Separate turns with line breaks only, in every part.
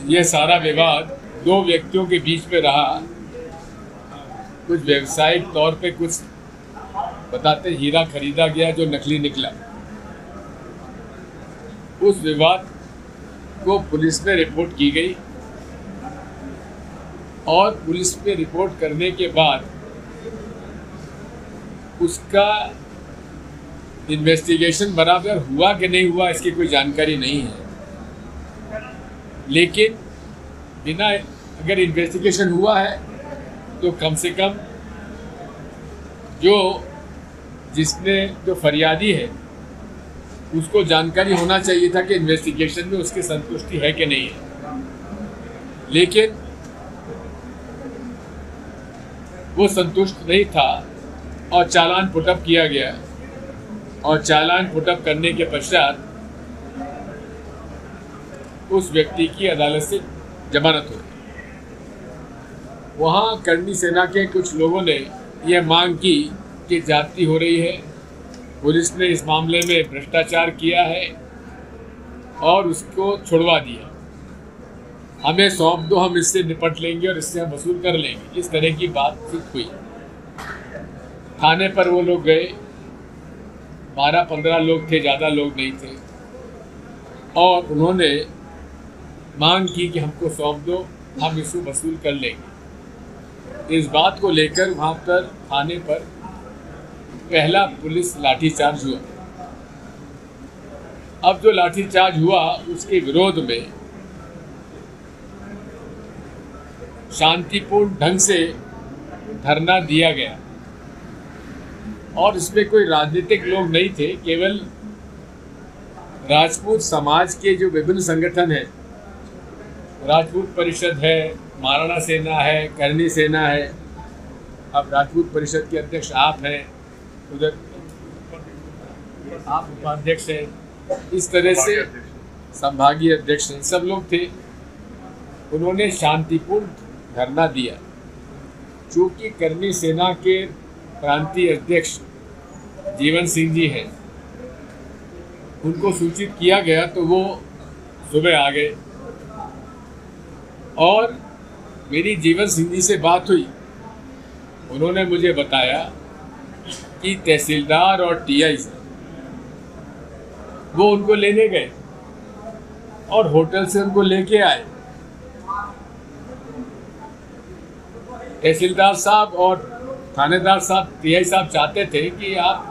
ये सारा विवाद दो व्यक्तियों के बीच में रहा। कुछ व्यवसायिक तौर पे कुछ बताते हीरा खरीदा गया जो नकली निकला। उस विवाद को पुलिस में रिपोर्ट की गई और पुलिस में रिपोर्ट करने के बाद उसका इन्वेस्टिगेशन बराबर हुआ कि नहीं हुआ इसकी कोई जानकारी नहीं है। लेकिन बिना अगर इन्वेस्टिगेशन हुआ है तो कम से कम जो फरियादी है उसको जानकारी होना चाहिए था कि इन्वेस्टिगेशन में उसकी संतुष्टि है कि नहीं है। लेकिन वो संतुष्ट नहीं था और चालान पुटअप किया गया और चालान पुटअप करने के पश्चात उस व्यक्ति की अदालत से जमानत हो गई। वहाँ करनी सेना के कुछ लोगों ने यह मांग की कि ज्यादती हो रही है, पुलिस ने इस मामले में भ्रष्टाचार किया है और उसको छुड़वा दिया, हमें सौंप दो, हम इससे निपट लेंगे और इससे हम वसूल कर लेंगे। इस तरह की बातचीत हुई। थाने पर वो लोग गए, 12-15 लोग थे, ज़्यादा लोग नहीं थे, और उन्होंने मांग की कि हमको सौंप दो, हम इसको वसूल कर लेंगे। इस बात को लेकर वहाँ पर थाने पर पहला पुलिस लाठीचार्ज हुआ। अब जो लाठीचार्ज हुआ उसके विरोध में शांतिपूर्ण ढंग से धरना दिया गया और इसमें कोई राजनीतिक लोग नहीं थे, केवल राजपूत समाज के जो विभिन्न संगठन हैं, राजपूत परिषद है, महाराणा सेना है, करनी सेना है, अब राजपूत परिषद के अध्यक्ष आप हैं, उधर आप उपाध्यक्ष हैं, इस तरह से संभागीय अध्यक्ष हैं, सब लोग थे। उन्होंने शांतिपूर्ण धरना दिया। चूँकि करनी सेना के प्रांतीय अध्यक्ष जीवन सिंह जी हैं, उनको सूचित किया गया तो वो सुबह आ गए और मेरी जीवन सिंह जी से बात हुई। उन्होंने मुझे बताया कि तहसीलदार और टीआई से वो उनको लेने गए और होटल से उनको लेके आए। तहसीलदार साहब और थानेदार साहब, टीआई साहब चाहते थे कि आप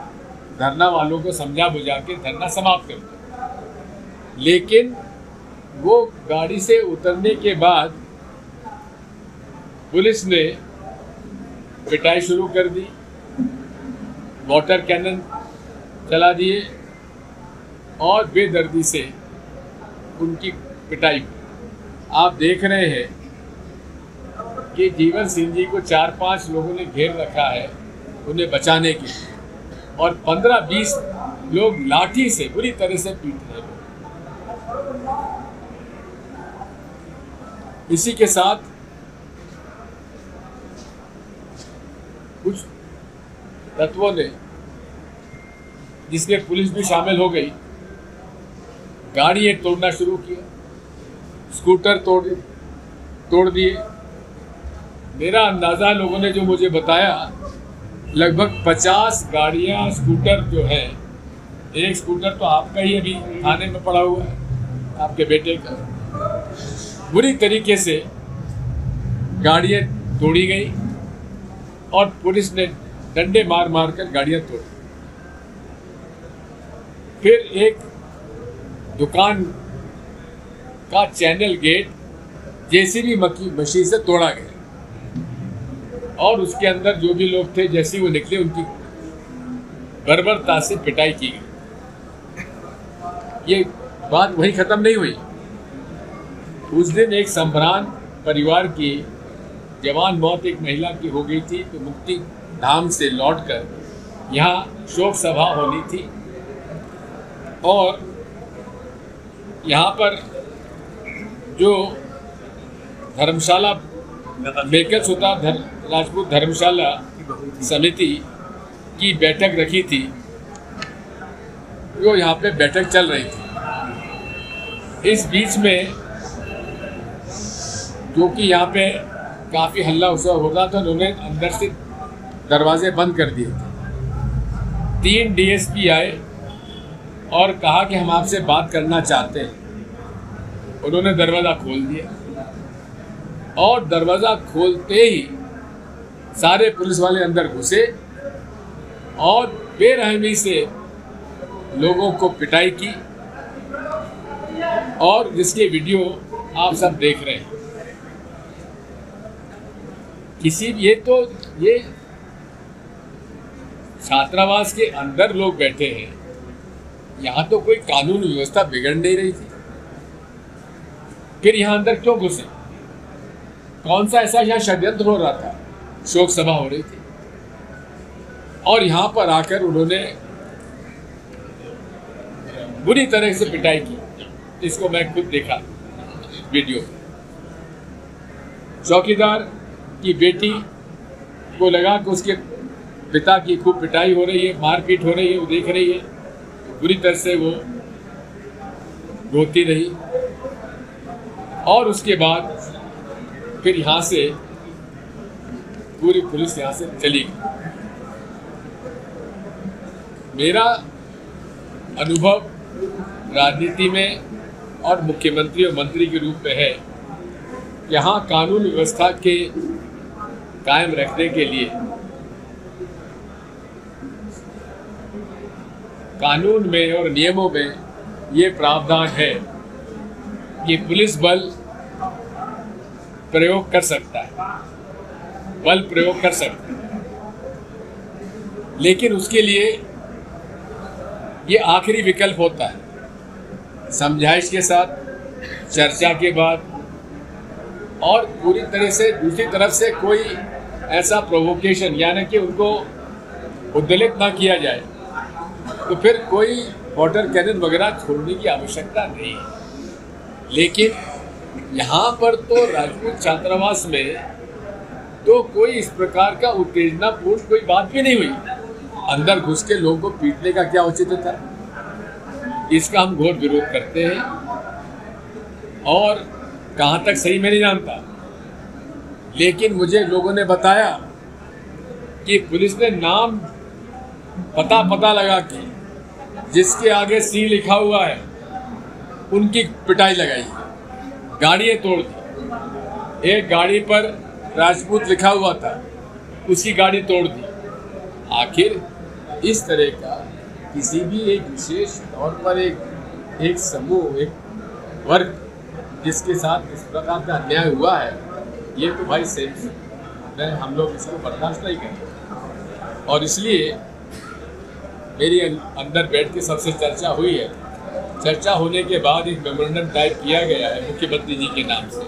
धरना वालों को समझा बुझा के धरना समाप्त कर दो, लेकिन वो गाड़ी से उतरने के बाद पुलिस ने पिटाई शुरू कर दी, वाटर कैनन चला दिए और बेदर्दी से उनकी पिटाई। आप देख रहे हैं कि जीवन सिंह जी को 4-5 लोगों ने घेर रखा है उन्हें बचाने के लिए, और 15-20 लोग लाठी से बुरी तरह से पीट रहे हैं। इसी के साथ कुछ तत्वों ने, जिसमें पुलिस भी शामिल हो गई, गाड़ियां तोड़ना शुरू किया, स्कूटर तोड़ दिए। मेरा अंदाज़ा लोगों ने जो मुझे बताया, लगभग 50 गाड़ियां, स्कूटर जो है, एक स्कूटर तो आपका ही अभी थाने में पड़ा हुआ है, आपके बेटे का, बुरी तरीके से गाड़ियां तोड़ी गई और पुलिस ने डंडे मार मार कर गाड़ियां तोड़ी। फिर एक दुकान का चैनल गेट जेसीबी मशीन से तोड़ा गया और उसके अंदर जो भी लोग थे, जैसे वो निकले उनकी बर्बरता से पिटाई की गई। ये बात वहीं ख़त्म नहीं हुई। उस दिन एक संभरान परिवार की जवान मौत एक महिला की हो गई थी, तो मुक्ति धाम से लौटकर यहाँ शोक सभा होनी थी और यहाँ पर जो धर्मशाला मेकल्स होता राजपूत धर्मशाला समिति की बैठक रखी थी, वो यहाँ पे बैठक चल रही थी। इस बीच में क्योंकि यहाँ पे काफ़ी हल्ला उत्सव हो रहा था, उन्होंने अंदर से दरवाजे बंद कर दिए थे। 3 डीएसपी आए और कहा कि हम आपसे बात करना चाहते हैं। उन्होंने दरवाज़ा खोल दिया और दरवाज़ा खोलते ही सारे पुलिस वाले अंदर घुसे और बेरहमी से लोगों को पिटाई की, और जिसके वीडियो आप सब देख रहे हैं। ये छात्रावास के अंदर लोग बैठे हैं, यहाँ तो कोई कानून व्यवस्था बिगड़ नहीं रही थी, फिर यहाँ अंदर क्यों घुसे? कौन सा ऐसा यहाँ षड्यंत्र हो रहा था? शोक सभा हो रही थी और यहाँ पर आकर उन्होंने बुरी तरह से पिटाई की। इसको मैं खुद देखा वीडियो। चौकीदार की बेटी को लगा कि उसके पिता की खूब पिटाई हो रही है, मारपीट हो रही है, वो देख रही है, बुरी तरह से वो रोती रही और उसके बाद फिर यहाँ से पूरी पुलिस यहाँ से चली गई। मेरा अनुभव राजनीति में और मुख्यमंत्री और मंत्री के रूप में है, यहाँ कानून व्यवस्था के कायम रखने के लिए कानून में और नियमों में ये प्रावधान है कि पुलिस बल प्रयोग कर सकता है, बल प्रयोग कर सकता है, लेकिन उसके लिए ये आखिरी विकल्प होता है। समझाइश के साथ, चर्चा के बाद और पूरी तरह से दूसरी तरफ से कोई ऐसा प्रोवोकेशन यानी कि उनको उद्वेलित ना किया जाए, तो फिर कोई वाटर कैनन वगैरह छोड़ने की आवश्यकता नहीं है। लेकिन यहाँ पर तो राजपूत छात्रावास में तो कोई इस प्रकार का उत्तेजनापूर्ण कोई बात भी नहीं हुई। अंदर घुस के लोगों को पीटने का क्या औचित्य था? इसका हम घोर विरोध करते हैं और कहाँ तक सही मैं नहीं जानता, लेकिन मुझे लोगों ने बताया कि पुलिस ने नाम पता लगा के जिसके आगे सी लिखा हुआ है उनकी पिटाई लगाई, गाड़ियाँ तोड़ दी। एक गाड़ी पर राजपूत लिखा हुआ था, उसकी गाड़ी तोड़ दी। आखिर इस तरह का किसी भी एक विशेष तौर पर एक समूह, एक वर्ग जिसके साथ इस प्रकार का अन्याय हुआ है, ये तो भाई सेम हम लोग इसको बर्दाश्त नहीं करेंगे। और इसलिए मेरी अंदर बैठ के सबसे चर्चा हुई है। चर्चा होने के बाद एक मेमोरेंडम टाइप किया गया है मुख्यमंत्री जी के नाम से।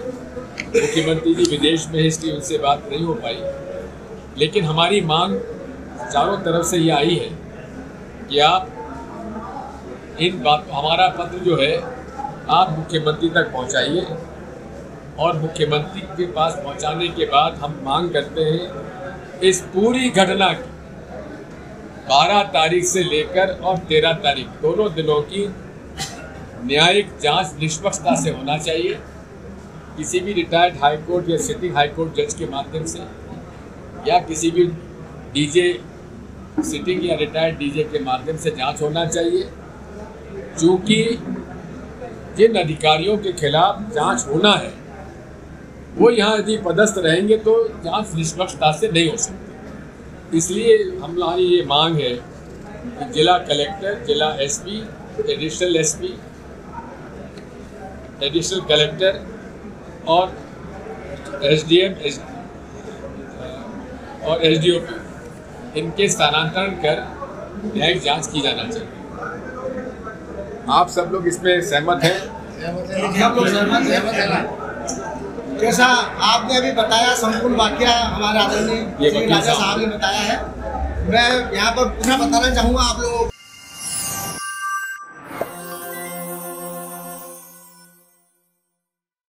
मुख्यमंत्री जी विदेश में है, इसलिए उनसे बात नहीं हो पाई, लेकिन हमारी मांग चारों तरफ से ये आई है कि आप हमारा पत्र जो है आप मुख्यमंत्री तक पहुंचाइए, और मुख्यमंत्री के पास पहुंचाने के बाद हम मांग करते हैं इस पूरी घटना की 12 तारीख से लेकर और 13 तारीख दोनों दिनों की न्यायिक जांच निष्पक्षता से होना चाहिए। किसी भी रिटायर्ड हाई कोर्ट या सिटिंग हाई कोर्ट जज के माध्यम से या किसी भी डीजे सिटिंग या रिटायर्ड डीजे के माध्यम से जांच होना चाहिए, क्योंकि जिन अधिकारियों के खिलाफ जांच होना है वो यहाँ यदि पदस्थ रहेंगे तो जांच निष्पक्षता से नहीं हो सकती। इसलिए हमारी ये मांग है कि जिला कलेक्टर, जिला SP, additional SP, additional collector और एसडीएम और एसडीओपी इनके स्थानांतरण कर न्यायिक जांच की जाना चाहिए। आप सब लोग इसमें सहमत हैं?
सब लोग सहमत हैं। जैसा आपने अभी बताया संपूर्ण वाकया हमारे आदरणीय राजा साहब ने बताया है, मैं यहाँ पर पुनः बताना चाहूँगा आप लोगों